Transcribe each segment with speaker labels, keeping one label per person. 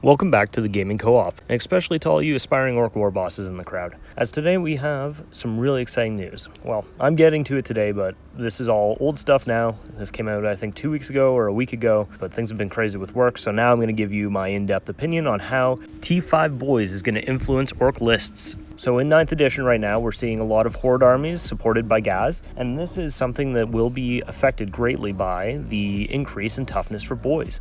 Speaker 1: Welcome back to the Gaming Co-op, and especially to all you aspiring Orc War bosses in the crowd, as today we have some really exciting news. Well, I'm getting to it today, but this is all old stuff now. This came out, I think, 2 weeks ago or a week ago, but things have been crazy with work, so now I'm going to give you my in-depth opinion on how T5 Boyz is going to influence Orc lists. So in 9th edition right now, we're seeing a lot of Horde armies supported by Gaz, and this is something that will be affected greatly by the increase in toughness for boys.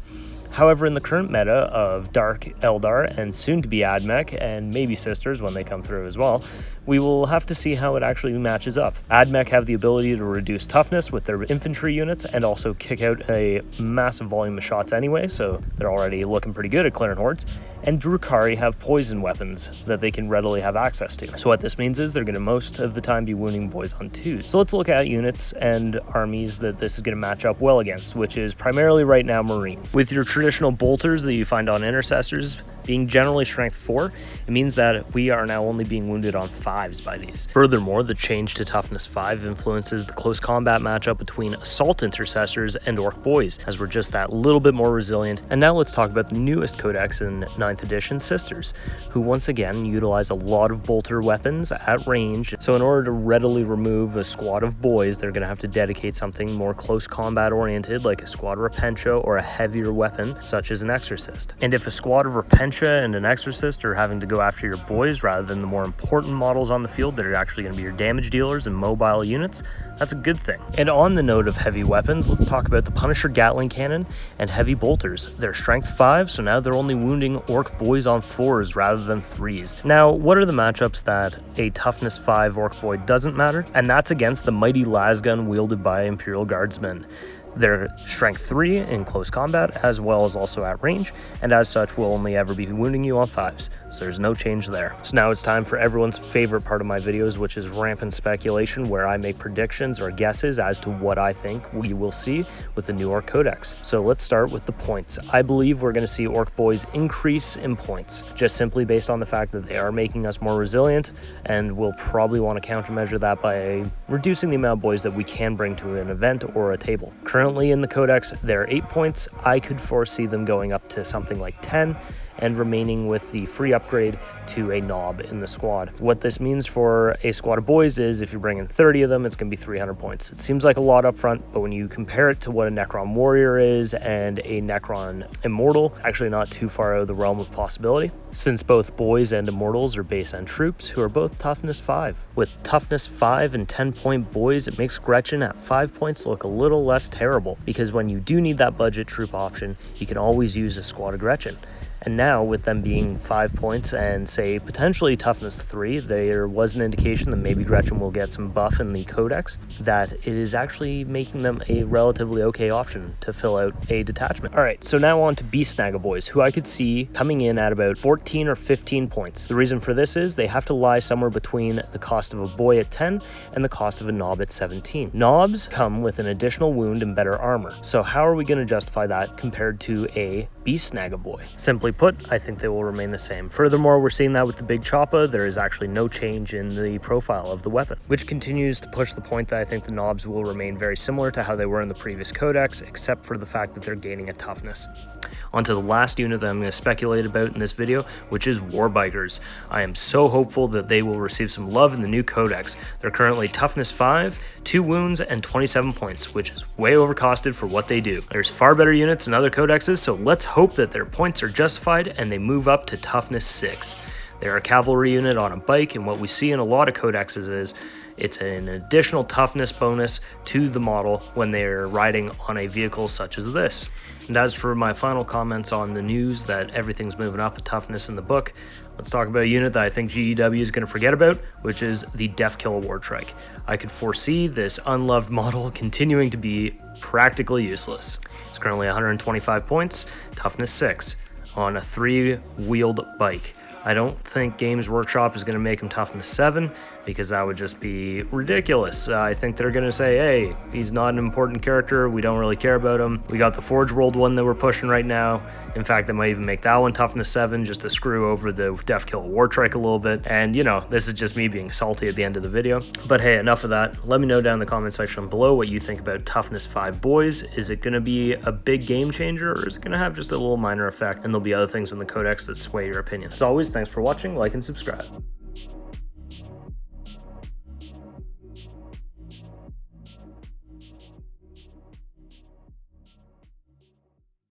Speaker 1: However, in the current meta of Dark Eldar and soon to be Admech and maybe Sisters when they come through as well, we will have to see how it actually matches up. Admech have the ability to reduce toughness with their infantry units and also kick out a massive volume of shots anyway, so they're already looking pretty good at clearing hordes. And Drukhari have poison weapons that they can readily have access to. So what this means is they're going to most of the time be wounding boys on 2s. So let's look at units and armies that this is going to match up well against, which is primarily right now Marines. With your traditional bolters that you find on intercessors being generally strength 4, it means that we are now only being wounded on 5s by these. Furthermore, the change to toughness 5 influences the close combat matchup between assault intercessors and orc boys, as we're just that little bit more resilient. And now let's talk about the newest codex in 9th edition, Sisters, who once again utilize a lot of bolter weapons at range. So in order to readily remove a squad of boys, they're going to have to dedicate something more close combat oriented, like a squad Repentia or a heavier weapon such as an exorcist. And if a squad of Repentia and an exorcist are having to go after your boys rather than the more important models on the field that are actually going to be your damage dealers and mobile units, that's a good thing. And on the note of heavy weapons, let's talk about the Punisher Gatling Cannon and heavy bolters. They're strength 5, so now they're only wounding orc boys on 4s rather than 3s. Now, what are the matchups that a toughness 5 orc boy doesn't matter? And that's against the mighty lasgun wielded by Imperial Guardsmen. They're strength 3 in close combat, as well as also at range, and as such will only ever be wounding you on 5s, so there's no change there. So now it's time for everyone's favorite part of my videos, which is rampant speculation, where I make predictions or guesses as to what I think we will see with the new Orc Codex. So let's start with the points. I believe we're going to see Orc Boys increase in points, just simply based on the fact that they are making us more resilient, and we'll probably want to countermeasure that by reducing the amount of boys that we can bring to an event or a table. Currently in the Codex, they're 8 points. I could foresee them going up to something like 10 and remaining with the free upgrade to a knob in the squad. What this means for a squad of boys is if you bring in 30 of them, it's going to be 300 points. It seems like a lot up front, but when you compare it to what a Necron Warrior is and a Necron Immortal, actually not too far out of the realm of possibility, since both boys and immortals are base end troops who are both toughness 5. With toughness 5 and 10-point boys, it makes Gretchen at 5 points look a little less terrible, because when you do need that budget troop option, you can always use a squad of Gretchen. And now, with them being 5 points and, say, potentially toughness 3, there was an indication that maybe Gretchen will get some buff in the Codex, that it is actually making them a relatively okay option to fill out a detachment. Alright, so now on to Beast Snagga Boys, who I could see coming in at about 14 or 15 points. The reason for this is they have to lie somewhere between the cost of a boy at 10 and the cost of a knob at 17. Knobs come with an additional wound and better armor, so how are we going to justify that compared to a Beast Snagga Boy? Simply put, I think they will remain the same. Furthermore, we're seeing that with the Big Choppa, there is actually no change in the profile of the weapon, which continues to push the point that I think the knobs will remain very similar to how they were in the previous codex, except for the fact that they're gaining a toughness. On to the last unit that I'm going to speculate about in this video, which is Warbikers. I am so hopeful that they will receive some love in the new codex. They're currently toughness 5, 2 wounds, and 27 points, which is way overcosted for what they do. There's far better units in other codexes, so let's hope that their points are justified and they move up to toughness 6. They're a cavalry unit on a bike, and what we see in a lot of codexes is it's an additional toughness bonus to the model when they're riding on a vehicle such as this. And as for my final comments on the news that everything's moving up a toughness in the book, let's talk about a unit that I think GEW is going to forget about, which is the Death Kill Wartrike. I could foresee this unloved model continuing to be practically useless. It's currently 125 points, toughness 6, on a 3-wheeled bike. I don't think Games Workshop is going to make him toughness 7, because that would just be ridiculous. I think they're going to say, hey, he's not an important character, we don't really care about him. We got the Forge World one that we're pushing right now, In fact, they might even make that one toughness 7 just to screw over the Def Kill War Trike a little bit. And you know, this is just me being salty at the end of the video. But hey, enough of that. Let me know down in the comment section below what you think about Toughness 5 Boyz. Is it going to be a big game changer, or is it going to have just a little minor effect and there'll be other things in the codex that sway your opinion? As always, thanks for watching, like and subscribe.